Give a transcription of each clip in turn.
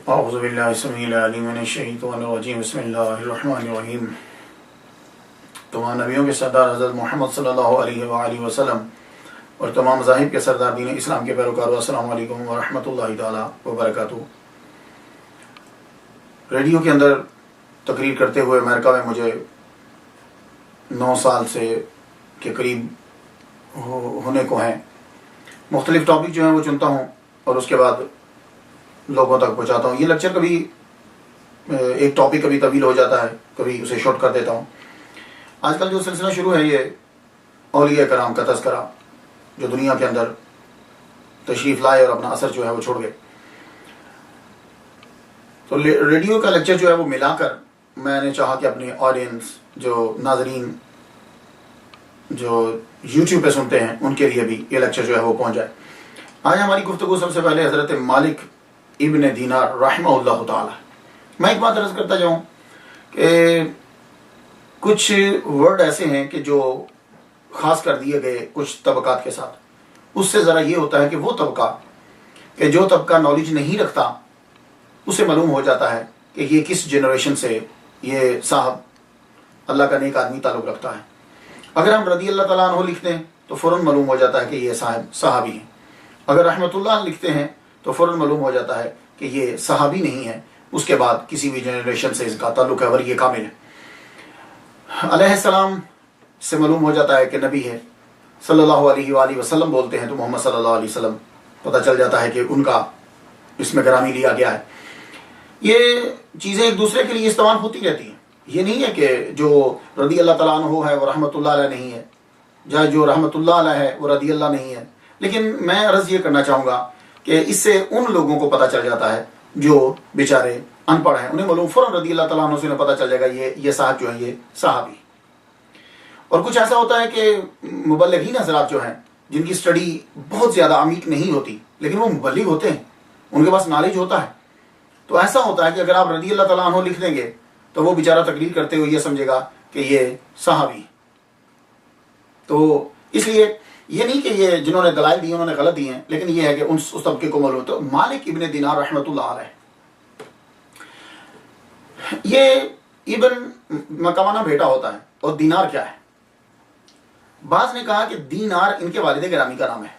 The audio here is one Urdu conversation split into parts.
اعوذ باللہ السمیع العلیم من الشیطان الرجیم بسم اللہ الرحمن الرحیم۔ تمام نبیوں کے سردار حضرت محمد صلی اللہ علیہ وآلہ وسلم اور تمام مذاہب کے سردار دین اسلام کے پیروکاروں، السلام علیکم ورحمۃ اللہ تعالی وبرکاتہ۔ ریڈیو کے اندر تقریر کرتے ہوئے امریکہ میں مجھے 9 سال سے کے قریب ہونے کو ہیں۔ مختلف ٹاپک جو ہیں وہ چنتا ہوں اور اس کے بعد لوگوں تک پہنچاتا ہوں۔ یہ لیکچر کبھی ایک ٹاپک کبھی طویل ہو جاتا ہے، کبھی اسے شارٹ کر دیتا ہوں۔ آج کل جو سلسلہ شروع ہے یہ اولیاء کرام کا تذکرہ، جو دنیا کے اندر تشریف لائے اور اپنا اثر جو ہے وہ چھوڑ گئے۔ تو ریڈیو کا لیکچر جو ہے وہ ملا کر میں نے چاہا کہ اپنے آڈینس، جو ناظرین جو یوٹیوب پہ سنتے ہیں، ان کے لیے بھی یہ لیکچر جو ہے وہ پہنچ جائے۔ آج ہماری گفتگو سب سے پہلے حضرت مالک ابن دینار رحمہ اللہ تعالی۔ میں ایک بات عرض کرتا جاؤں کہ کچھ ورڈ ایسے ہیں کہ جو خاص کر دیے گئے کچھ طبقات کے ساتھ، اس سے ذرا یہ ہوتا ہے کہ وہ طبقہ کہ جو طبقہ نالج نہیں رکھتا اسے معلوم ہو جاتا ہے کہ یہ کس جنریشن سے یہ صاحب اللہ کا نیک آدمی تعلق رکھتا ہے۔ اگر ہم رضی اللہ تعالیٰ عنہ لکھتے ہیں تو فوراً معلوم ہو جاتا ہے کہ یہ صحابی ہیں۔ اگر رحمۃ اللہ لکھتے ہیں تو فوراً معلوم ہو جاتا ہے کہ یہ صحابی نہیں ہے، اس کے بعد کسی بھی جنریشن سے اس کا تعلق ہے اور یہ کامل ہے۔ علیہ السلام سے معلوم ہو جاتا ہے کہ نبی ہے، صلی اللہ علیہ وآلہ وسلم بولتے ہیں تو محمد صلی اللہ علیہ وسلم پتہ چل جاتا ہے کہ ان کا اس میں گرامی لیا گیا ہے۔ یہ چیزیں ایک دوسرے کے لیے استعمال ہوتی رہتی ہیں۔ یہ نہیں ہے کہ جو رضی اللہ تعالیٰ عنہ ہے وہ رحمۃ اللہ علیہ نہیں ہے، یا جو رحمۃ اللہ علیہ ہے وہ رضی اللہ نہیں ہے۔ لیکن میں عرض یہ کرنا چاہوں گا کہ اس سے ان لوگوں کو پتہ چل جاتا ہے جو بیچارے ان پڑھ ہیں، انہیں معلوم فوراً رضی اللہ تعالیٰ عنہ سے انہیں پتہ چل جائے گا یہ صاحب جو ہے یہ صحابی۔ اور کچھ ایسا ہوتا ہے کہ مبلغین حضرات جو ہیں جن کی اسٹڈی بہت زیادہ عمیق نہیں ہوتی لیکن وہ مبلغ ہوتے ہیں، ان کے پاس نالج ہوتا ہے، تو ایسا ہوتا ہے کہ اگر آپ رضی اللہ تعالیٰ عنہ لکھ دیں گے تو وہ بیچارہ تقریر کرتے ہوئے یہ سمجھے گا کہ یہ صحابی۔ تو اس لیے یہ نہیں کہ یہ جنہوں نے دلائل دی انہوں نے غلط دی ہیں، لیکن یہ ہے کہ اس طبقے کو معلوم۔ تو مالک ابن دینار رحمۃ اللہ علیہ، یہ ابن مکوانا بیٹا ہوتا ہے۔ اور دینار کیا ہے؟ بعض نے کہا کہ دینار ان کے والد گرامی کا نام ہے،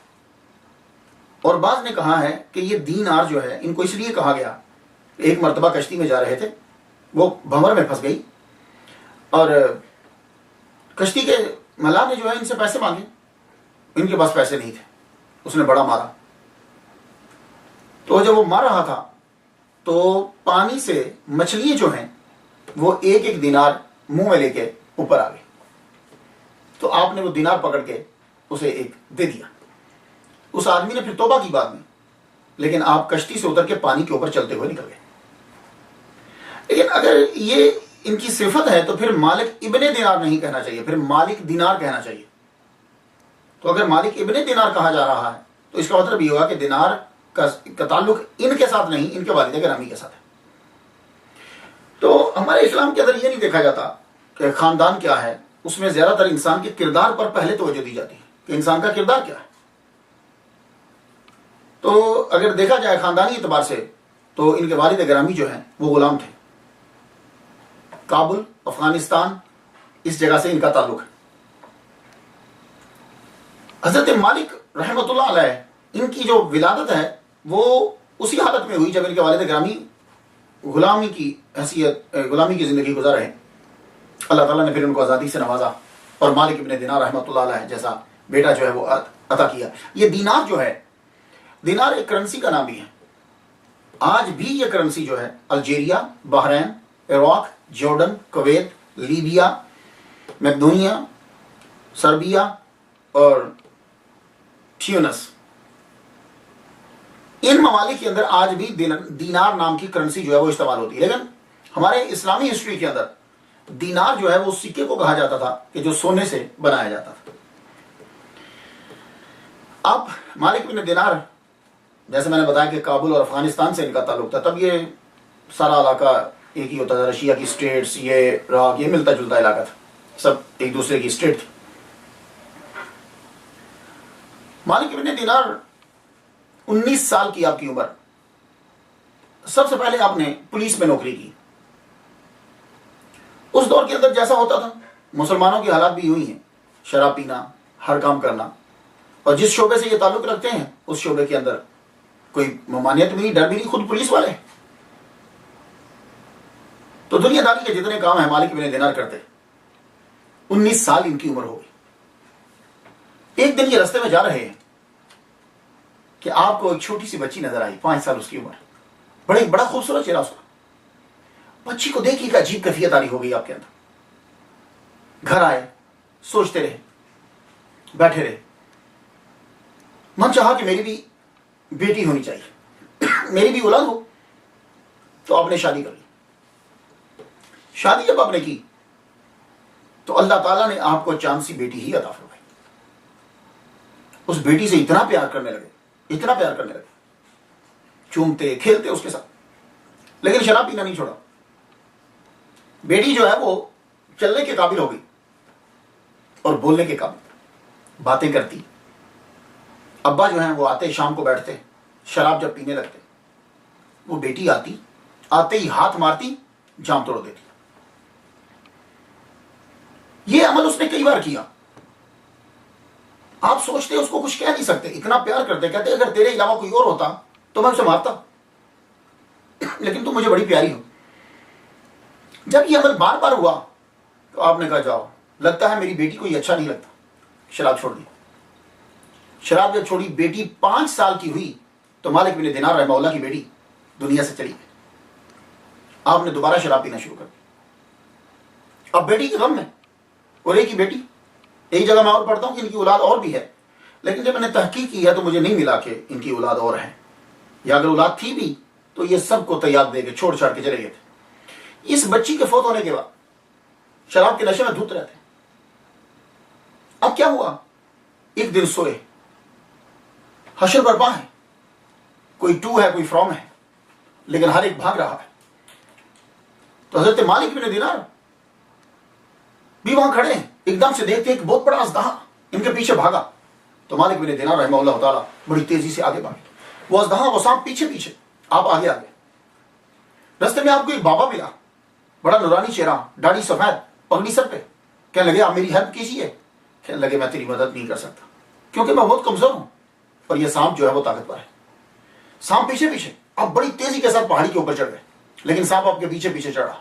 اور بعض نے کہا ہے کہ یہ دینار جو ہے ان کو اس لیے کہا گیا، ایک مرتبہ کشتی میں جا رہے تھے، وہ بھنور میں پھنس گئی اور کشتی کے ملا نے جو ہے ان سے پیسے مانگے، ان کے پاس پیسے نہیں تھے، اس نے بڑا مارا۔ تو جب وہ مار رہا تھا تو پانی سے مچھلیاں جو ہیں وہ ایک ایک دینار منہ میں لے کے اوپر آ گئی، تو آپ نے وہ دینار پکڑ کے اسے ایک دے دیا۔ اس آدمی نے پھر توبہ کی بعد میں، لیکن آپ کشتی سے اتر کے پانی کے اوپر چلتے ہوئے نکل گئے۔ لیکن اگر یہ ان کی صفت ہے تو پھر مالک ابن دینار نہیں کہنا چاہیے، پھر مالک دینار کہنا چاہیے۔ تو اگر مالک ابن دینار کہا جا رہا ہے تو اس کا مطلب یہ ہوگا کہ دینار کا تعلق ان کے ساتھ نہیں، ان کے والد گرامی کے ساتھ ہے۔ تو ہمارے اسلام کے اندر یہ نہیں دیکھا جاتا کہ خاندان کیا ہے، اس میں زیادہ تر انسان کے کردار پر پہلے توجہ دی جاتی ہے کہ انسان کا کردار کیا ہے۔ تو اگر دیکھا جائے خاندانی اعتبار سے تو ان کے والد گرامی جو ہیں وہ غلام تھے، کابل افغانستان اس جگہ سے ان کا تعلق ہے۔ حضرت مالک رحمۃ اللہ علیہ ان کی جو ولادت ہے وہ اسی حالت میں ہوئی جب ان کے والد گرامی غلامی کی حیثیت، غلامی کی زندگی گزار رہے۔ اللہ تعالیٰ نے پھر ان کو آزادی سے نوازا اور مالک ابن دینار رحمۃ اللہ علیہ جیسا بیٹا جو ہے وہ عطا کیا۔ یہ دینار جو ہے، دینار ایک کرنسی کا نام بھی ہے۔ آج بھی یہ کرنسی جو ہے Algeria, Bahrain, Iraq, Jordan, Kuwait, Libya, Macedonia, Serbia اور ٹیونس، ان ممالک کے اندر آج بھی دینار نام کی کرنسی جو ہے وہ استعمال ہوتی ہے۔ لیکن ہمارے اسلامی ہسٹری کے اندر دینار جو ہے وہ سکے کو کہا جاتا تھا کہ جو سونے سے بنایا جاتا تھا۔ اب مالک بن دینار، جیسے میں نے بتایا کہ کابل اور افغانستان سے ان کا تعلق تھا، تب یہ سارا علاقہ ایک ہی ہوتا تھا، رشیا کی اسٹیٹس، یہ راگ، یہ ملتا جلتا علاقہ تھا، سب ایک دوسرے کی اسٹیٹ تھی۔ مالک ابن دینار 19 سال کی آپ کی عمر سب سے پہلے آپ نے پولیس میں نوکری کی. اس دور کے اندر جیسا ہوتا تھا مسلمانوں کی حالات بھی یوں ہی ہیں، شراب پینا، ہر کام کرنا، اور جس شعبے سے یہ تعلق رکھتے ہیں اس شعبے کے اندر کوئی ممانعت بھی نہیں، ڈر بھی نہیں، خود پولیس والے. تو دنیا داری کے جتنے کام ہیں مالک بن دینار کرتے. 19 سال ان کی عمر ہو گئی. ایک دن یہ رستے میں جا رہے ہیں کہ آپ کو ایک چھوٹی سی بچی نظر آئی، 5 سال اس کی عمر، بڑا خوبصورت چہرہ اس کا. بچی کو دیکھ ایک عجیب کیفیت آ رہی ہو گئی آپ کے اندر. گھر آئے، سوچتے رہے، بیٹھے رہے. من چاہا کہ میری بھی بیٹی ہونی چاہیے، میری بھی اولاد ہو. تو آپ نے شادی کر لی. شادی جب آپ نے کی تو اللہ تعالیٰ نے آپ کو چاند سی بیٹی ہی عطا فرمائی. اس بیٹی سے اتنا پیار کرنے لگے، چومتے کھیلتے اس کے ساتھ. لیکن شراب پینا نہیں چھوڑا. بیٹی جو ہے وہ چلنے کے قابل ہو گئی اور بولنے کے قابل، باتیں کرتی. ابا جو ہیں وہ آتے، شام کو بیٹھتے، شراب جب پینے لگتے، وہ بیٹی آتے ہی ہاتھ مارتی، جام توڑ دیتی. یہ عمل اس نے کئی بار کیا. آپ سوچتے اس کو کچھ کہہ نہیں سکتے، اتنا پیار کرتے. کہتے اگر تیرے علاوہ کوئی اور ہوتا تو میں اسے مارتا، لیکن تم مجھے بڑی پیاری ہو. جب یہ عمل بار بار ہوا تو آپ نے کہا جاؤ، لگتا ہے میری بیٹی کو یہ اچھا نہیں لگتا. شراب چھوڑ دی. شراب جب چھوڑی، بیٹی 5 سال کی ہوئی تو مالک بن دینار رحمہ اللہ کی بیٹی دنیا سے چلی گئی. آپ نے دوبارہ شراب پینا شروع کر دی. اب بیٹی کے غم میں، اور ایک ہی بیٹی. ایک جگہ میں اور پڑھتا ہوں کہ ان کی اولاد اور بھی ہے، لیکن جب میں نے تحقیق کی ہے تو مجھے نہیں ملا کہ ان کی اولاد اور ہے، یا اگر اولاد تھی بھی تو یہ سب کو تیاد دے کے چھوڑ چھاڑ کے چلے گئے تھے. اس بچی کے فوت ہونے کے بعد شراب کے نشے میں دھت رہتے. اب کیا ہوا؟ ایک دن سوئے، حشر برپا ہے، کوئی ٹو ہے، کوئی فرام ہے، لیکن ہر ایک بھاگ رہا ہے. تو حضرت مالک بن دینار بھی وہاں کھڑے ہیں. ایک دم سے دیکھتے ایک بہت بڑا اژدہا ان کے پیچھے بھاگا. تو مالک بن دینار رحمہ اللہ تعالیٰ بڑی تیزی سے آگے بھاگے. وہ اژدہا، وہ سانپ پیچھے، آپ آگے. رستے میں آپ کو ایک بابا ملا، بڑا نورانی چہرہ، داڑھی سفید، پگڑی سر پہ. کہنے لگے آپ میری ہیلپ کیجیے. کہنے لگے میں تیری مدد نہیں کر سکتا کیونکہ میں بہت کمزور ہوں اور یہ سانپ جو ہے وہ طاقتور ہے. سانپ پیچھے، آپ بڑی تیزی کے ساتھ پہاڑی کے اوپر چڑھ گئے، لیکن سانپ آپ کے پیچھے چڑھا.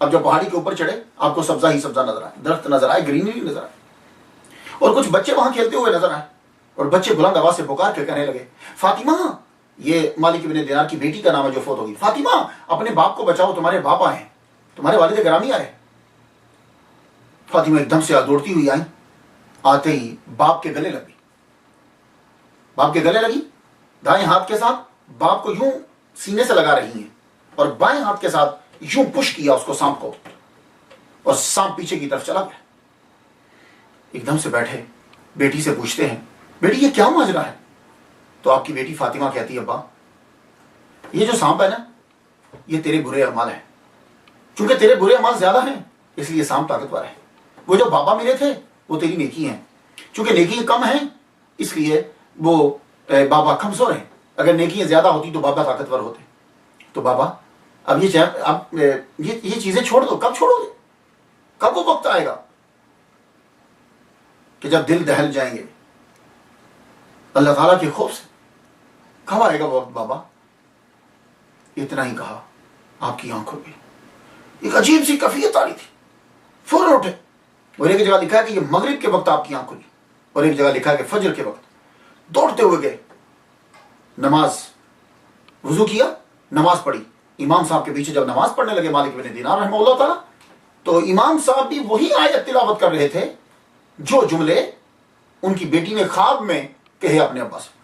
اب جب پہاڑی کے اوپر چڑھے آپ کو سبزہ ہی سبزہ نظر آئے، درخت نظر آئے، گرینری نظر آئے، اور کچھ بچے وہاں کھیلتے ہوئے نظر آئے. اور بچے بلند آواز سے پکار کے کہنے لگے فاطمہ، یہ مالک بن دینار کی بیٹی کا نام ہے جو فوت ہوگی، فاطمہ اپنے باپ کو بچاؤ، تمہارے باپ آئے ہیں، تمہارے والد گرامی آئے. فاطمہ ایک دم سے دوڑتی ہوئی آئی. آتے ہی باپ کے گلے لگی، دائیں ہاتھ کے ساتھ باپ کو یوں سینے سے لگا رہی ہیں، اور بائیں ہاتھ کے ساتھ یوں پش کیا اس کو، سانپ کو، اور سانپ پیچھے کی طرف چلا گیا. ایک دم سے بیٹھے، بیٹی سے پوچھتے ہیں بیٹی یہ کیا ماجرا ہے؟ تو آپ کی بیٹی فاطمہ کہتی ہے ابا یہ جو سانپ ہے نا یہ تیرے برے اعمال ہیں، چونکہ تیرے برے اعمال زیادہ ہیں اس لیے سانپ طاقتور ہے. وہ جو بابا ملے تھے وہ تیری نیکی ہیں، چونکہ نیکی کم ہیں اس لیے وہ بابا کمزور ہیں. اگر نیکیاں زیادہ ہوتی تو بابا طاقتور ہوتے. تو بابا اب یہ چیزیں چھوڑ دو. کب چھوڑو گے؟ کب وہ وقت آئے گا کہ جب دل دہل جائیں گے اللہ تعالیٰ کے خوف سے؟ کب آئے گا وہ وقت بابا؟ اتنا ہی کہا، آپ کی آنکھ کھل گئی. ایک عجیب سی کیفیت آ رہی تھی. فوراً اٹھے، اور ایک جگہ لکھا ہے کہ یہ مغرب کے وقت آپ کی آنکھ کھلی، اور ایک جگہ لکھا ہے کہ فجر کے وقت. دوڑتے ہوئے گئے، نماز، وضو کیا، نماز پڑھی. امام صاحب کے پیچھے جب نماز پڑھنے لگے مالک بن دینار رحمہ اللہ تعالیٰ، تو امام صاحب بھی وہی آیت تلاوت کر رہے تھے جو جملے ان کی بیٹی نے خواب میں کہے اپنے ابا سے.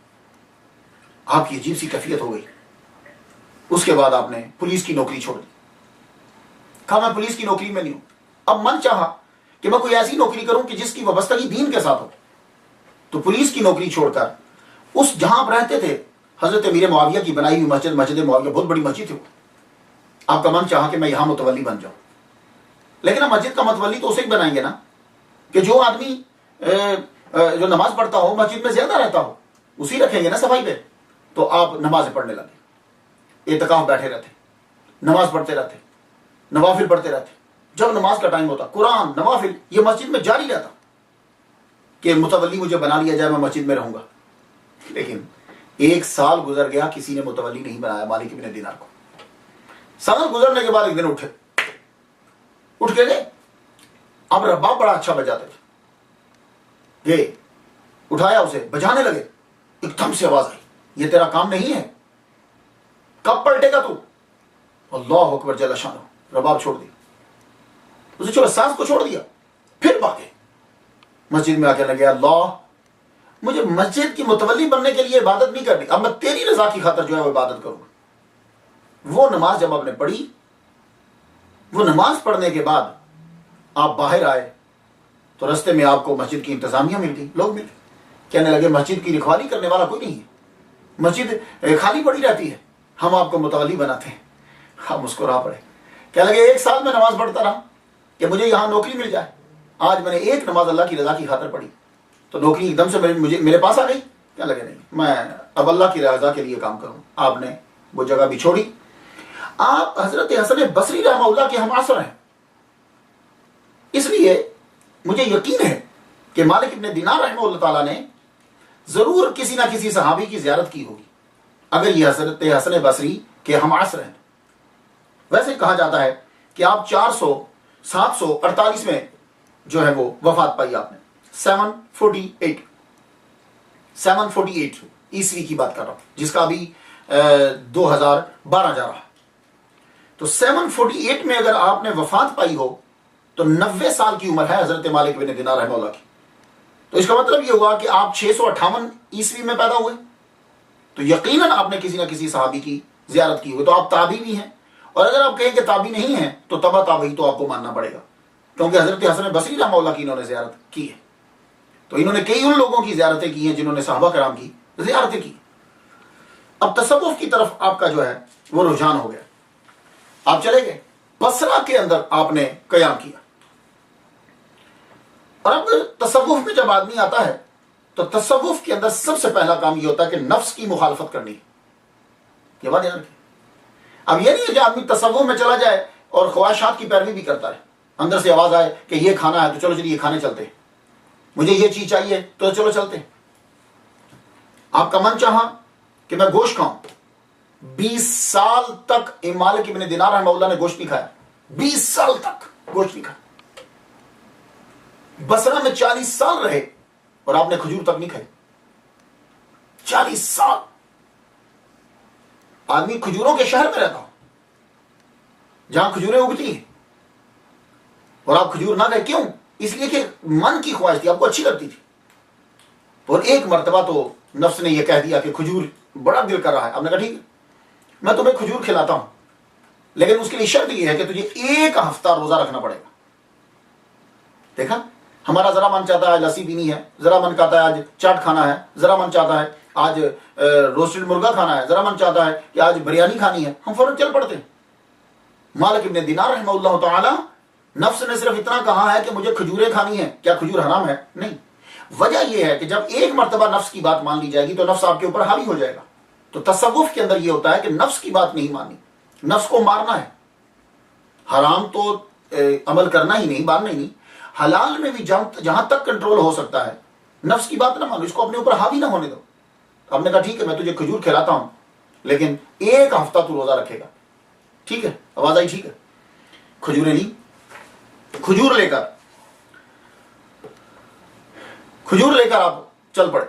آپ کی عجیب سی کیفیت ہو گئی. اس کے بعد آپ نے پولیس کی نوکری چھوڑ دی. کہا میں پولیس کی نوکری میں نہیں ہوں. اب من چاہا کہ میں کوئی ایسی نوکری کروں کہ جس کی وابستگی دین کے ساتھ ہو. تو پولیس کی نوکری چھوڑ کر اس جہاں آپ رہتے تھے حضرت امیر معاویہ کی بنائی ہوئی مسجد معاویہ، بہت بڑی مسجد تھی وہ. آپ کا من چاہا کہ میں یہاں متولی بن جاؤں، لیکن اب مسجد کا متولی تو اسے بنائیں گے نا کہ جو آدمی جو نماز پڑھتا ہو، مسجد میں زیادہ رہتا ہو، اسی رکھیں گے نا صفائی پہ. تو آپ نماز پڑھنے لگے. اعتکاف بیٹھے رہتے, نماز پڑھتے رہتے, نوافل پڑھتے رہتے. جب نماز کا ٹائم ہوتا قرآن نوافل یہ مسجد میں جاری رہتا کہ متولی مجھے بنا لیا جائے, میں مسجد میں رہوں گا. لیکن 1 سال گزر گیا, کسی نے متولی نہیں بنایا مالک ابن دینار کو. سال گزرنے کے بعد ایک دن اٹھ کے گئے. اب رباب بڑا اچھا بجاتے تھے, گئے اٹھایا اسے, بجانے لگے. ایک دم سے آواز آئی, یہ تیرا کام نہیں ہے, کب پلٹے گا تو؟ اللہ اکبر جل شانہ. رباب چھوڑ دی, اسے چھوڑا, سانس کو چھوڑ دیا. پھر بھاگے مسجد میں آ کے لگے, اللہ مجھے مسجد کی متولی بننے کے لیے عبادت نہیں کرنی, اب میں تیری رضا کی خاطر جو ہے وہ عبادت کروں. وہ نماز جب آپ نے پڑھی, وہ نماز پڑھنے کے بعد آپ باہر آئے تو رستے میں آپ کو مسجد کی انتظامیہ مل گئی, لوگ مل گئے. کہنے لگے مسجد کی رکھوالی کرنے والا کوئی نہیں ہے, مسجد خالی پڑی رہتی ہے, ہم آپ کو متولی بناتے ہیں. ہم مسکرا پڑے. کہنے لگے 1 سال میں نماز پڑھتا رہا کہ مجھے یہاں نوکری مل جائے, آج میں نے ایک نماز اللہ کی رضا کی خاطر پڑھی تو نوکری ایک دم سے میرے پاس آ گئی. کہنے لگے نہیں, میں اب اللہ کی رضا کے لیے کام کروں. آپ نے وہ جگہ بھی چھوڑی. آپ حضرت حسن بصری رحمہ اللہ کے ہم عصر ہیں, اس لیے مجھے یقین ہے کہ مالک ابن دینار رحمہ اللہ تعالیٰ نے ضرور کسی نہ کسی صحابی کی زیارت کی ہوگی اگر یہ حضرت حسن بصری کے ہم عصر ہیں. ویسے کہا جاتا ہے کہ آپ 748 میں جو ہے وہ وفات پائی آپ نے. 748 عیسوی کی بات کر رہا ہوں, جس کا ابھی 2012 جا رہا. تو 748 میں اگر آپ نے وفات پائی ہو تو 90 سال کی عمر ہے حضرت مالک بن دینار رحمہ اللہ کی. تو اس کا مطلب یہ ہوا کہ آپ 658 عیسوی میں پیدا ہوئے, تو یقیناً آپ نے کسی نہ کسی صحابی کی زیارت کی ہوئی. تو آپ تابعی بھی ہیں, اور اگر آپ کہیں کہ تابعی نہیں ہیں تو تبع تابعی تو آپ کو ماننا پڑے گا, کیونکہ حضرت حسن بصری رحمہ اللہ کی انہوں نے زیارت کی ہے. تو انہوں نے کئی ان لوگوں کی زیارتیں کی ہیں جنہوں نے صحابہ کرام کی زیارتیں کی. اب تصوف کی طرف آپ کا جو ہے وہ رجحان ہو گیا, آپ چلے گئے بصرہ کے اندر آپ نے قیام کیا. اور اب تصوف میں جب آدمی آتا ہے تو تصوف کے اندر سب سے پہلا کام یہ ہوتا ہے کہ نفس کی مخالفت کرنی ہے. یہ بات یاد رکھیں. اب یہ نہیں ہے کہ آدمی تصوف میں چلا جائے اور خواہشات کی پیروی بھی کرتا ہے, اندر سے آواز آئے کہ یہ کھانا ہے تو چلو چلیے کھانے چلتے ہیں, مجھے یہ چیز چاہیے تو چلو چلتے ہیں. آپ کا من چاہا کہ میں گوشت کھاؤں, 20 سال تک مالک ابن دینار رحمہ اللہ نے گوشت نہیں کھایا, 20 سال تک گوشت نہیں کھایا. بصرہ میں 40 سال رہے اور آپ نے کھجور تک نہیں کھائی. 40 سال آدمی کھجوروں کے شہر میں رہتا ہو جہاں کھجوریں اگتی ہیں, اور آپ کھجور نہ گئے. کیوں؟ اس لیے کہ من کی خواہش تھی, آپ کو اچھی لگتی تھی. اور ایک مرتبہ تو نفس نے یہ کہہ دیا کہ کھجور بڑا دل کر رہا ہے. آپ نے کہا ٹھیک ہے میں تمہیں کھجور کھلاتا ہوں, لیکن اس کے لیے شرط یہ ہے کہ تجھے 1 ہفتہ روزہ رکھنا پڑے گا. دیکھا, ہمارا ذرا من چاہتا ہے آج لسی پینی ہے, ذرا من چاہتا ہے آج چاٹ کھانا ہے, ذرا من چاہتا ہے آج روسٹڈ مرغا کھانا ہے, ذرا من چاہتا ہے کہ آج بریانی کھانی ہے, ہم فوراً چل پڑتے ہیں. مالک ابن دینار رحمہ اللہ تعالی نفس نے صرف اتنا کہا ہے کہ مجھے کھجوریں کھانی ہیں. کیا کھجور حرام ہے؟ نہیں. وجہ یہ ہے کہ جب ایک مرتبہ نفس کی بات مان لی جائے گی تو نفس آپ کے اوپر حاوی ہو جائے گا. تو تصوف کے اندر یہ ہوتا ہے کہ نفس کی بات نہیں ماننی, نفس کو مارنا ہے. حرام تو عمل کرنا ہی نہیں, ماننا ہی نہیں. حلال میں بھی جہاں تک کنٹرول ہو سکتا ہے نفس کی بات نہ مانو, اس کو اپنے اوپر حاوی نہ ہونے دو. ہم نے کہا ٹھیک ہے میں تجھے کھجور کھلاتا ہوں, لیکن 1 ہفتہ تو روزہ رکھے گا. ٹھیک ہے, آواز آئی, ٹھیک ہے. کھجوریں لی, کھجور لے کر آپ چل پڑے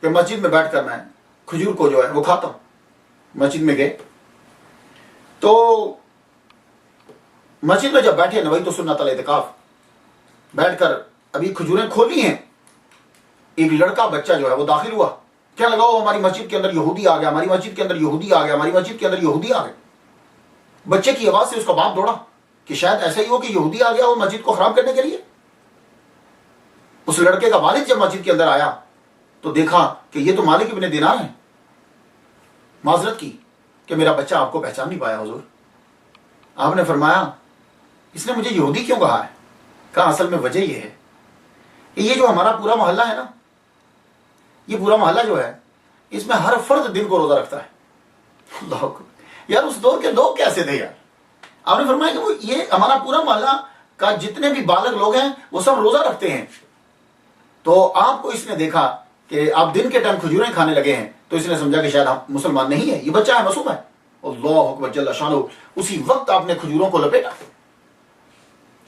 کہ مسجد میں بیٹھ کر میں کھجور کو جو ہے وہ کھاتا ہوں. مسجد میں گئے تو مسجد میں جب بیٹھے, وہی تو سنت الاعتکاف, بیٹھ کر ابھی کھجوریں کھولی ہیں, ایک لڑکا بچہ جو ہے وہ داخل ہوا. کیا لگا وہ ہماری مسجد کے اندر یہودی آ گیا, ہماری مسجد کے اندر یہودی آ گیا, ہماری مسجد کے اندر یہودی آ گئے. بچے کی آواز سے اس کا باپ دوڑا کہ شاید ایسا ہی ہو کہ یہودی آ گیا وہ مسجد کو خراب کرنے کے لیے. اس لڑکے کا والد جب مسجد کے اندر آیا تو دیکھا کہ یہ تو مالک ابن دینار ہیں. معذرت کی کہ میرا بچہ آپ کو پہچان نہیں پایا حضور. آپ نے فرمایا اس نے مجھے یہودی کیوں کہا ہے؟ کہا اصل میں وجہ یہ ہے کہ یہ جو ہمارا پورا محلہ ہے نا, یہ پورا محلہ جو ہے اس میں ہر فرد دن کو روزہ رکھتا ہے. اللہ اکبر. یار اس دور کے لوگ کیسے تھے یار؟ آپ نے فرمایا کہ وہ یہ ہمارا پورا محلہ کا جتنے بھی بالغ لوگ ہیں وہ سب روزہ رکھتے ہیں. تو آپ کو اس نے دیکھا کہ آپ دن کے ٹائم کھجوریں کھانے لگے ہیں تو اس نے سمجھا کہ شاید ہم مسلمان نہیں ہے، یہ بچہ ہے، معصوم ہے. اللہ اکبر جل شانہ. اسی وقت آپ نے کھجوروں کو لپیٹا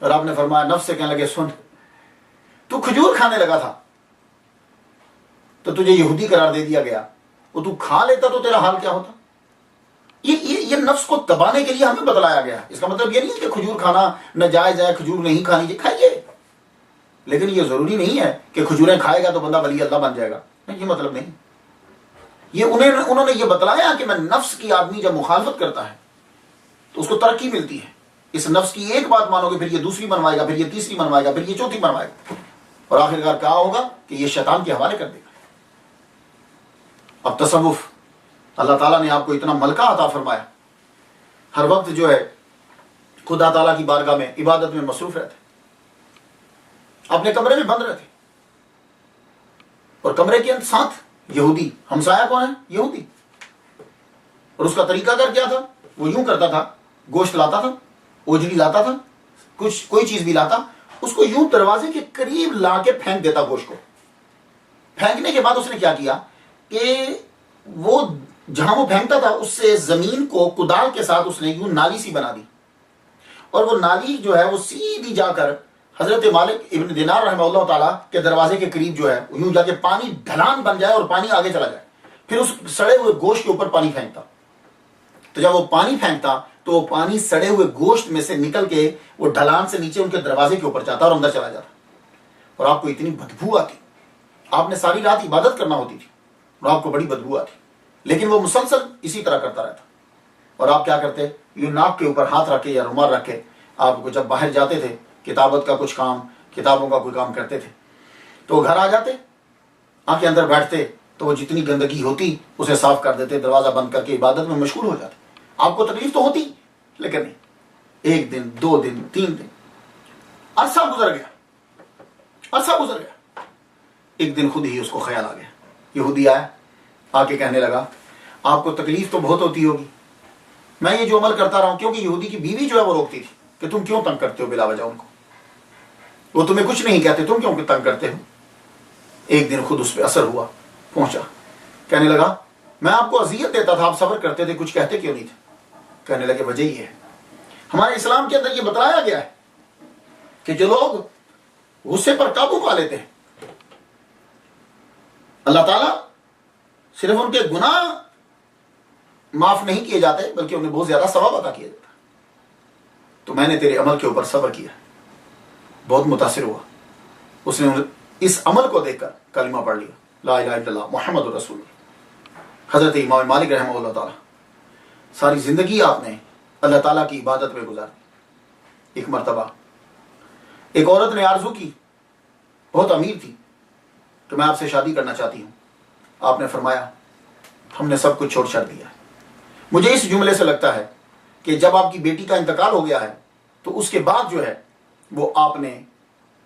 اور آپ نے فرمایا، نفس سے کہنے لگے سن، تو کھجور کھانے لگا تھا تو تجھے یہودی قرار دے دیا گیا، وہ تو کھا لیتا تو تیرا حال کیا ہوتا؟ یہ نفس کو دبانے کے لیے ہمیں بتلایا گیا. اس کا مطلب یہ نہیں ہے کہ کھجور کھانا ناجائز ہے، کھجور نہیں کھانی چاہیے، کھائیے، لیکن یہ ضروری نہیں ہے کہ کھجوریں کھائے گا تو بندہ ولی اللہ بن جائے گا. نہیں، یہ مطلب نہیں. یہ انہوں نے یہ بتلایا کہ میں نفس کی آدمی جب مخالفت کرتا ہے تو اس کو ترقی ملتی ہے. اس نفس کی ایک بات مانو گے، پھر یہ دوسری منوائے گا، پھر یہ تیسری منوائے گا، پھر یہ چوتھی منوائے گا، اور آخرکار کہا ہوگا کہ یہ شیطان کے حوالے کر دے گا. اب تصوف، اللہ تعالیٰ نے آپ کو اتنا ملکہ عطا فرمایا، ہر وقت جو ہے خدا تعالیٰ کی بارگاہ میں عبادت میں مصروف رہتے، اپنے کمرے میں بند رہتے، اور کمرے کے ساتھ یہودی ہمسایہ کون ہے؟ یہودی. اور اس کا طریقہ کار کیا تھا؟ وہ یوں کرتا تھا، گوشت لاتا تھا، اوجڑی لاتا تھا، کچھ کوئی چیز بھی لاتا، اس کو یوں دروازے کے قریب لا کے پھینک دیتا گوشت کو. پھینکنے کے بعد اس نے کیا کیا کہ وہ جہاں وہ پھینکتا تھا اس سے زمین کو کدال کے ساتھ اس نے یوں نالی سی بنا دی، اور وہ نالی جو ہے وہ سیدھی جا کر حضرت مالک ابن دینار رحمہ اللہ تعالیٰ کے دروازے کے قریب جو ہے یوں جا کے پانی ڈھلان بن جائے اور پانی آگے چلا جائے. پھر اس سڑے ہوئے گوشت کے اوپر پانی پھینکتا. تو جب وہ پانی پھینکتا تو وہ پانی سڑے ہوئے گوشت میں سے نکل کے وہ ڈھلان سے نیچے ان کے دروازے کے اوپر جاتا اور اندر چلا جاتا. اور آپ کو اتنی بدبو آتی، آپ نے ساری رات عبادت کرنا ہوتی تھی اور آپ کو بڑی بدبو آتی، لیکن وہ مسلسل اسی طرح کرتا رہتا. اور آپ کیا کرتے؟ یوں ناک کے اوپر ہاتھ رکھ کے یا رومال رکھ کے آپ کو جب باہر جاتے تھے کتابت کا کچھ کام، کتابوں کا کوئی کام کرتے تھے، تو گھر آ جاتے، آ کے اندر بیٹھتے تو وہ جتنی گندگی ہوتی اسے صاف کر دیتے، دروازہ بند کر کے عبادت میں مشغول ہو جاتے. آپ کو تکلیف تو ہوتی، لیکن نہیں. ایک دن، 2 دن، 3 دن، عرصہ گزر گیا. ایک دن خود ہی اس کو خیال آ گیا. یہودی آیا، آ کے کہنے لگا آپ کو تکلیف تو بہت ہوتی ہوگی، میں یہ جو عمل کرتا رہا ہوں، کیونکہ یہودی کی بیوی جو ہے وہ روکتی تھی کہ تم کیوں تنگ کرتے ہو بلا وجہ ان کو، وہ تمہیں کچھ نہیں کہتے، تم کیوں تنگ کرتے ہو. ایک دن خود اس پہ اثر ہوا، پہنچا، کہنے لگا میں آپ کو اذیت دیتا تھا، آپ صبر کرتے تھے، کچھ کہتے کیوں نہیں تھے؟ کہنے لگے وجہ یہ ہے، ہمارے اسلام کے اندر یہ بتلایا گیا ہے کہ جو لوگ غصے پر قابو پا لیتے ہیں اللہ تعالیٰ صرف ان کے گناہ معاف نہیں کیے جاتے بلکہ انہیں بہت زیادہ ثواب عطا کیا جاتا. تو میں نے تیرے عمل کے اوپر صبر کیا. بہت متاثر ہوا، اس نے اس عمل کو دیکھ کر کلمہ پڑھ لیا، لا الہ الا اللہ محمد رسول اللہ. حضرت امام مالک رحمہ اللہ تعالیٰ ساری زندگی آپ نے اللہ تعالیٰ کی عبادت میں گزار دی. ایک مرتبہ ایک عورت نے آرزو کی، بہت امیر تھی، کہ میں آپ سے شادی کرنا چاہتی ہوں. آپ نے فرمایا ہم نے سب کچھ چھوڑ چھاڑ دیا ہے. مجھے اس جملے سے لگتا ہے کہ جب آپ کی بیٹی کا انتقال ہو گیا ہے تو اس کے بعد جو ہے وہ آپ نے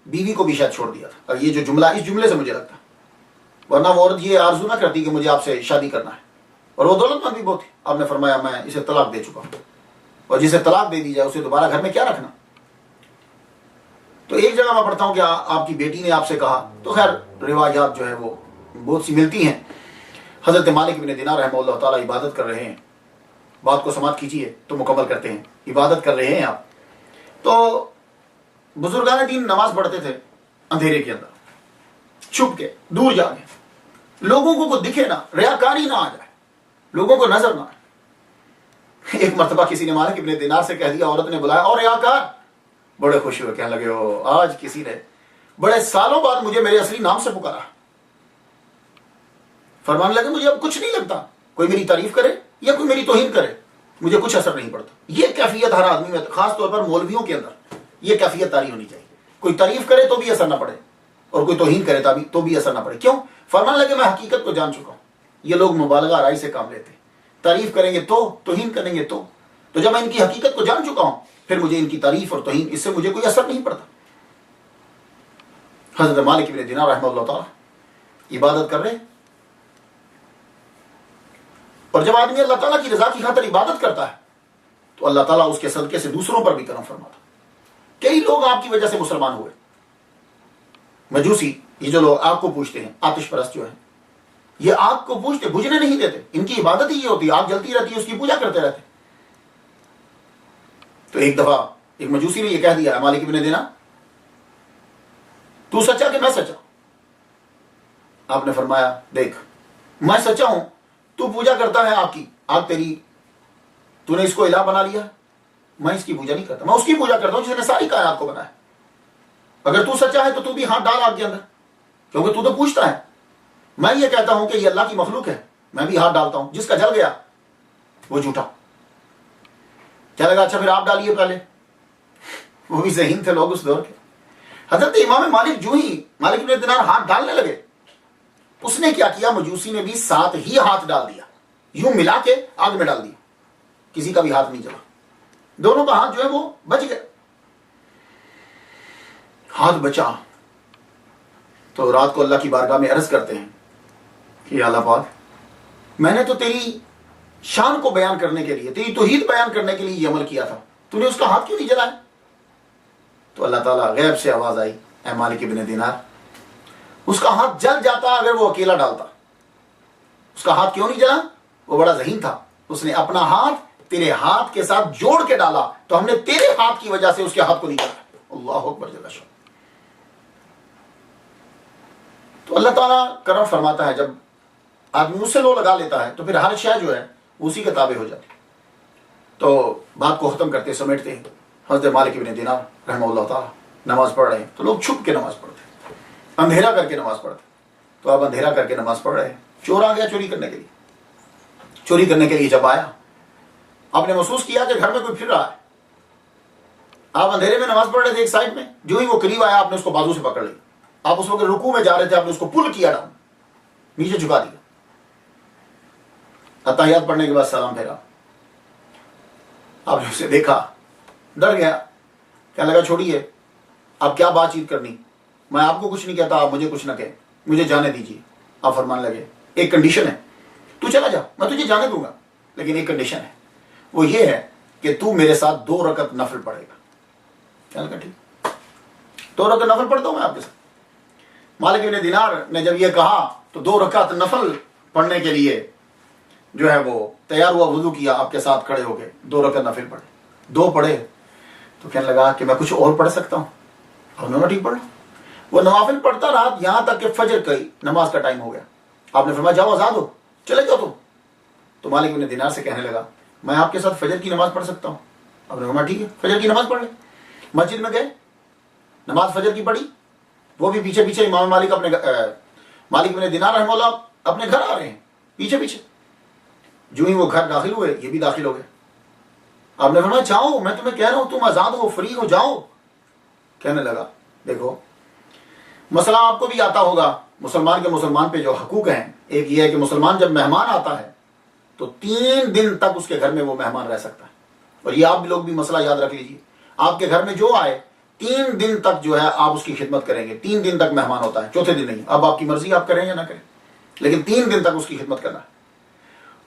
بیوی کو بھی شاید چھوڑ دیا تھا. اور یہ جو جملہ، اس جملے سے مجھے لگتا ہے، ورنہ وہ عورت یہ آرزو نہ کرتی کہ مجھے آپ سے شادی کرنا ہے. اور وہ دولت مند بھی بہت تھی. آپ نے فرمایا میں اسے طلاق دے چکا ہوں، اور جسے طلاق دے دی جائے اسے دوبارہ گھر میں کیا رکھنا. تو ایک جگہ میں پڑھتا ہوں کہ آپ کی بیٹی نے آپ سے کہا، تو خیر روایات جو ہے وہ بہت سی ملتی ہیں. حضرت مالک بن دینار رحمہ اللہ تعالیٰ عبادت کر رہے ہیں، بات کو سماعت کیجیے تو مکمل کرتے ہیں. عبادت کر رہے ہیں آپ، تو بزرگان دین نماز پڑھتے تھے اندھیرے کے اندر، چھپ کے، دور جا کے، لوگوں کو کوئی دکھے نہ، ریاکاری نہ آ جائے، لوگوں کو نظر نہ آئے. ایک مرتبہ کسی نے مالک ابن دینار سے کہہ دیا، عورت نے بلایا اور ریاکار. بڑے خوش ہوئے، کہنے لگے او آج کسی نے بڑے سالوں بعد مجھے میرے اصلی نام سے پکارا. فرمانے لگے مجھے اب کچھ نہیں لگتا، کوئی میری تعریف کرے یا کوئی میری توہین کرے، مجھے کچھ اثر نہیں پڑتا. یہ کیفیت ہر آدمی میں، خاص طور پر مولویوں کے اندر یہ کیفیت طاری ہونی چاہیے. کوئی تعریف کرے تو بھی اثر نہ پڑے اور کوئی توہین کرے تو بھی اثر نہ پڑے. کیوں؟ فرمانے لگے میں حقیقت کو جان چکا ہوں. یہ لوگ مبالغہ آرائی سے کام لیتے ہیں، تعریف کریں گے تو، توہین کریں گے تو جب میں ان کی حقیقت کو جان چکا ہوں پھر مجھے ان کی تعریف اور توہین اس سے مجھے کوئی اثر نہیں پڑتا. حضرت مالک بن دینار رحمہ اللہ تعالیٰ عبادت کر رہے اور جب آدمی اللہ تعالیٰ کی رضا کی خاطر عبادت کرتا ہے تو اللہ تعالیٰ اس کے صدقے سے دوسروں پر بھی کرم فرماتا. کئی لوگ آپ کی وجہ سے مسلمان ہوئے. مجوسی، یہ جو لوگ آگ کو پوجتے ہیں، آتش پرست جو ہیں، یہ آگ کو پوجتے، بجھنے نہیں دیتے. ان کی عبادت ہی یہ ہوتی ہے، آگ جلتی رہتی ہے، اس کی پوجا کرتے رہتے. تو ایک دفعہ ایک مجوسی نے یہ کہہ دیا مالک ابن دینار، تو سچا کہ میں سچا؟ آپ نے فرمایا دیکھ میں سچا ہوں، تو پوجا کرتا ہے آگ کی، آگ تیری، تو نے اس کو الہ بنا لیا. میں اس کی پوجا نہیں کرتا، میں اس کی پوجا کرتا ہوں جس نے ساری کائنات کو بنایا. اگر تو سچا ہے تو بھی ہاتھ ڈال آگ کے اندر، کیونکہ تو پوچھتا ہے. میں یہ کہتا ہوں کہ یہ اللہ کی مخلوق ہے، میں بھی ہاتھ ڈالتا ہوں. جس کا جل گیا وہ جھوٹا. کیا لگا؟ اچھا پھر آپ ڈالیے پہلے. وہ بھی ذہین تھے لوگ اس دور کے. حضرت امام مالک جو ہی مالک ابن دینار ہاتھ ڈالنے لگے، اس نے کیا کیا؟ مجوسی نے بھی ساتھ ہی ہاتھ ڈال دیا، یوں ملا کے آگ میں ڈال دیا. کسی کا بھی ہاتھ نہیں جلا، دونوں کا ہاتھ جو ہے وہ بچ گیا. ہاتھ بچا تو رات کو اللہ کی بارگاہ میں عرض کرتے ہیں کہ اللہ پاک، میں نے تو تیری شان کو بیان کرنے کے لیے، تیری توحید بیان کرنے کے لیے یہ عمل کیا تھا، تو نے اس کا ہاتھ کیوں نہیں جلایا؟ تو اللہ تعالیٰ غیب سے آواز آئی، اے مالک ابن دینار، اس کا ہاتھ جل جاتا اگر وہ اکیلا ڈالتا. اس کا ہاتھ کیوں نہیں جلا؟ وہ بڑا ذہین تھا. اس نے اپنا ہاتھ تیرے ہاتھ کے ساتھ جوڑ کے ڈالا، تو ہم نے تیرے ہاتھ کی وجہ سے اس کے ہاتھ کو نہیں جلا. اللہ اکبر جل شان. تو اللہ تعالیٰ کرم فرماتا ہے، جب آدمی اس سے لو لگا لیتا ہے تو پھر ہر شے جو ہے اسی کے تابع ہو جاتی. تو بات کو ختم کرتے سمیٹتے ہیں. حضرت مالک ابن دینار رحمہ اللہ تعالیٰ نماز پڑھ رہے ہیں تو لوگ چھپ کے نماز پڑھتے، اندھیرا کر کے نماز پڑھتے. تو آپ اندھیرا کر کے نماز پڑھ رہے ہیں، چور آ گیا چوری کرنے کے لیے. چوری کرنے کے لیے جب آیا، آپ نے محسوس کیا کہ گھر میں کوئی پھر رہا ہے. آپ اندھیرے میں نماز پڑھ رہے تھے ایک سائڈ میں، جو ہی وہ قریب آیا آپ نے اس کو بازو سے پکڑ لی. آپ اس وقت رکوع میں جا رہے تھے، آپ نے اس کو پل کیا ڈاؤن، نیچے جھکا دیا. اتحیات پڑھنے کے بعد سلام پھیرا. آپ نے اسے دیکھا، ڈر گیا، کہنے لگا چھوڑیے، اب کیا بات چیت کرنی، میں آپ کو کچھ نہیں کہتا، آپ مجھے کچھ نہ کہیں، مجھے جانے دیجیے. آپ فرمانے لگے ایک کنڈیشن ہے، تو چلا جا، میں تجھے جانے دوں گا، لیکن ایک کنڈیشن ہے، وہ یہ ہے کہ تو میرے ساتھ 2 رکعت نفل پڑھے گا. کہنے لگا ٹھیک، 2 رکعت نفل پڑھتا ہوں میں آپ کے ساتھ. مالک ابن دینار نے جب یہ کہا تو 2 رکعت نفل پڑھنے کے لیے جو ہے وہ تیار ہوا، وضو کیا، آپ کے ساتھ کھڑے ہو گئے، 2 رکعت نفل پڑھے. 2 پڑھے تو کہنے لگا کہ میں کچھ اور پڑھ سکتا ہوں. اور انہوں نے ٹھیک پڑھا. وہ نوافل پڑھتا رہا یہاں تک کہ فجر کی نماز کا ٹائم ہو گیا. آپ نے فرمایا جاؤ آزاد ہو، چلے جاؤ تم. تو مالک ابن دینار سے کہنے لگا میں آپ کے ساتھ فجر کی نماز پڑھ سکتا ہوں. آپ نے فرمایا ٹھیک ہے، فجر کی نماز پڑھ لیں. مسجد میں گئے، نماز فجر کی پڑھی. وہ بھی پیچھے پیچھے امام مالک مالک ابن دینار رحمہ اللہ اپنے گھر آ رہے ہیں پیچھے پیچھے. جو ہی وہ گھر داخل ہوئے یہ بھی داخل ہو گئے. آپ نے فرمایا جاؤ، میں تمہیں کہہ رہا ہوں تم آزاد ہو، فری ہو، جاؤ. کہنے لگا دیکھو مسئلہ آپ کو بھی آتا ہوگا، مسلمان کے مسلمان پہ جو حقوق ہیں. ایک یہ ہے کہ مسلمان جب مہمان آتا ہے تو 3 دن تک اس کے گھر میں وہ مہمان رہ سکتا ہے. اور یہ آپ لوگ بھی مسئلہ یاد رکھ لیجیے، آپ کے گھر میں جو آئے 3 دن تک جو ہے آپ اس کی خدمت کریں گے. 3 دن تک مہمان ہوتا ہے، چوتھے دن نہیں. اب آپ کی مرضی، آپ کریں یا نہ کریں، لیکن 3 دن تک اس کی خدمت کرنا ہے.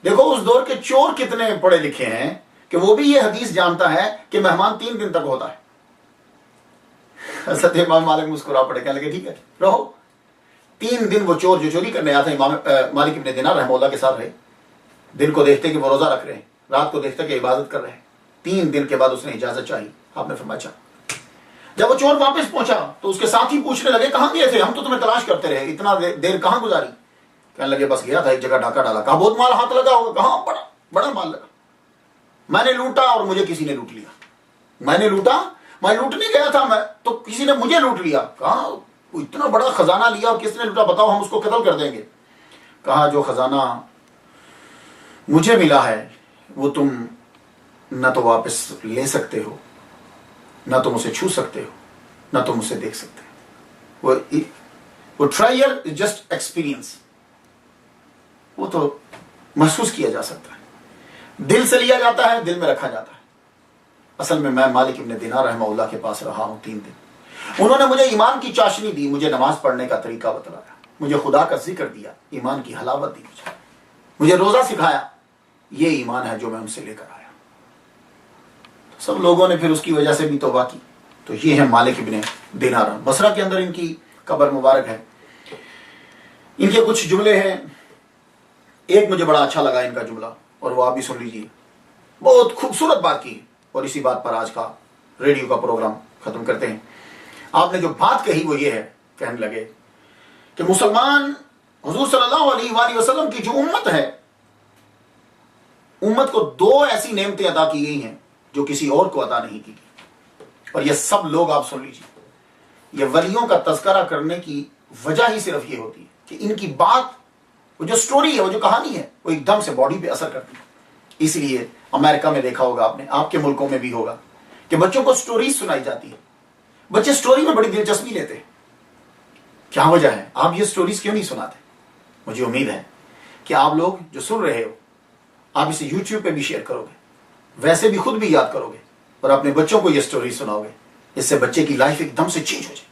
دیکھو اس دور کے چور کتنے پڑھے لکھے ہیں کہ وہ بھی یہ حدیث جانتا ہے کہ مہمان 3 دن تک ہوتا ہے. حضرت امام مالک مسکرا پڑے، کہنے لگے ٹھیک ہے رہو. 3 دن وہ چور جو چوری کرنے آتے ہیں امام مالک ابن دینار رحمہ اللہ کے ساتھ رہے. دن کو دیکھتے کہ وہ روزہ رکھ رہے ہیں، رات کو دیکھتے کہ عبادت کر رہے ہیں. 3 دن کے بعد اس نے اجازت چاہی. آپ نے فرمایا چاہ. جب وہ چور واپس پہنچا تو اس کے ساتھ ہی پوچھنے لگے کہاں گئے تھے، ہم تو تمہیں تلاش کرتے رہے، اتنا دیر کہاں گزاری. کہنے لگے بس گیا تھا ایک جگہ ڈاکہ ڈالا. کہا بہت مال ہاتھ لگا ہوگا. کہاں؟ بڑا مال لگا. میں نے لوٹا اور مجھے کسی نے لوٹ لیا. میں نے لوٹا، میں لوٹنے گیا تھا میں تو کسی نے مجھے لوٹ لیا. کہا اتنا بڑا خزانہ لیا اور کس نے لوٹا، بتاؤ ہم اس کو قتل کر دیں گے. کہا جو خزانہ مجھے ملا ہے وہ تم نہ تو واپس لے سکتے ہو، نہ تم اسے چھو سکتے ہو، نہ تم اسے دیکھ سکتے ہو. وہ ٹرائل جسٹ ایکسپیرینس، وہ تو محسوس کیا جا سکتا ہے، دل سے لیا جاتا ہے، دل میں رکھا جاتا ہے. اصل میں مالک ابن دینار رحمہ اللہ کے پاس رہا ہوں 3 دن. انہوں نے مجھے ایمان کی چاشنی دی، مجھے نماز پڑھنے کا طریقہ بتلایا، مجھے خدا کا ذکر دیا، ایمان کی حلاوت دی، مجھے روزہ سکھایا. یہ ایمان ہے جو میں ان سے لے کر آیا. سب لوگوں نے پھر اس کی وجہ سے بھی توبہ کی. تو یہ ہے مالک ابن دینار. بصرہ کے اندر ان کی قبر مبارک ہے. ان کے کچھ جملے ہیں. ایک مجھے بڑا اچھا لگا ان کا جملہ, اور وہ آپ بھی سن لیجیے. بہت خوبصورت بات کی, اور اسی بات پر آج کا ریڈیو کا پروگرام ختم کرتے ہیں. آپ نے جو بات کہی وہ یہ ہے, کہنے لگے کہ مسلمان حضور صلی اللہ علیہ وآلہ وسلم کی جو امت ہے, امت کو 2 ایسی نعمتیں عطا کی گئی ہیں جو کسی اور کو عطا نہیں کی گئی. اور یہ سب لوگ آپ سن لیجیے. یہ ولیوں کا تذکرہ کرنے کی وجہ ہی صرف یہ ہوتی ہے کہ ان کی بات, وہ جو سٹوری ہے, وہ جو کہانی ہے, وہ ایک دم سے باڈی پہ اثر کرتی ہے. اس لیے امریکہ میں دیکھا ہوگا آپ نے, آپ کے ملکوں میں بھی ہوگا, کہ بچوں کو سٹوریز سنائی جاتی ہے. بچے سٹوری میں بڑی دلچسپی لیتے ہیں. کیا وجہ ہے؟ آپ یہ سٹوریز کیوں نہیں سناتے؟ مجھے امید ہے کہ آپ لوگ جو سن رہے ہو, آپ اسے یوٹیوب پہ بھی شیئر کرو گے, ویسے بھی خود بھی یاد کرو گے, اور اپنے بچوں کو یہ سٹوری سناؤ گے. اس سے بچے کی لائف ایک دم سے چینج ہو جائے.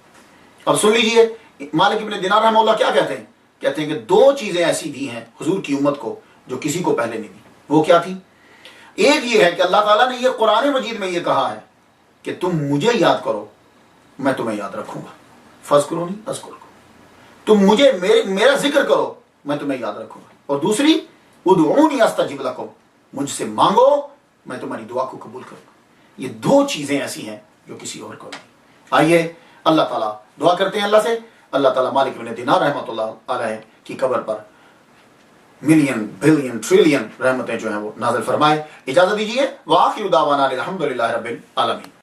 اب سن لیجئے مالک ابن دینار رحمہ اللہ کیا کہتے ہیں. کہتے ہیں کہ 2 چیزیں ایسی دی ہیں حضور کی امت کو جو کسی کو پہلے نہیں دی. وہ کیا تھی؟ ایک یہ ہے کہ اللہ تعالیٰ نے یہ قرآن مجید میں یہ کہا ہے کہ تم مجھے یاد کرو, میں تمہیں یاد رکھوں گا. فاذکرونی اذکرکم. تم مجھے میرا ذکر کرو, میں تمہیں یاد رکھوں گا. اور دوسری, ادعونی استجب لکم, مجھ سے مانگو میں تمہاری دعا کو قبول کروں گا. یہ 2 چیزیں ایسی ہیں جو کسی اور کو نہیں. آئیے اللہ تعالیٰ دعا کرتے ہیں اللہ سے, اللہ تعالیٰ مالک ابن دینار رحمۃ اللہ علیہ کی قبر پر ملین بلین ٹریلین رحمتیں جو ہیں وہ نازل فرمائے. اجازت دیجیے. وآخر دعوانا الحمدللہ رب العالمین.